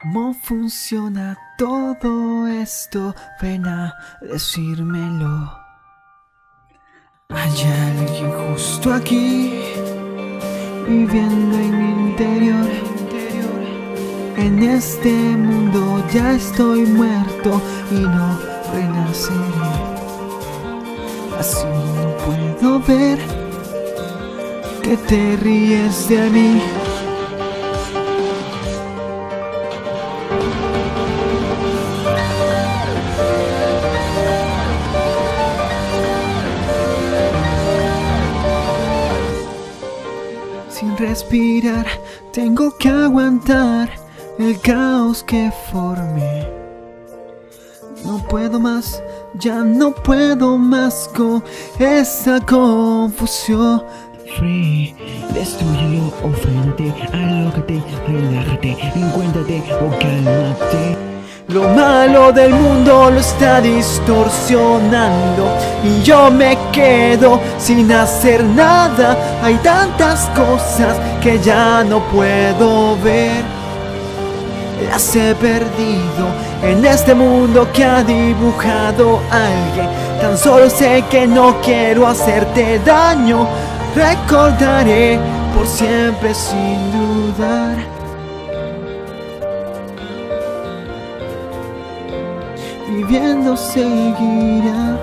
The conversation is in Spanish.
¿Cómo funciona todo esto? Ven a decírmelo. Hay alguien justo aquí, viviendo en mi interior. En este mundo ya estoy muerto y no renaceré. Así no puedo ver que te ríes de mí. Sin respirar, tengo que aguantar el caos que formé. No puedo más, ya no puedo más con esa confusión. Free, destrúyelo o frénate, alócate, relájate, encuéntrate o cálmate. Lo malo del mundo lo está distorsionando y yo me quedo sin hacer nada. Hay tantas cosas que ya no puedo ver. Las he perdido en este mundo que ha dibujado alguien. Tan solo sé que no quiero hacerte daño. Recordaré por siempre sin dudar. Viviendo seguirá.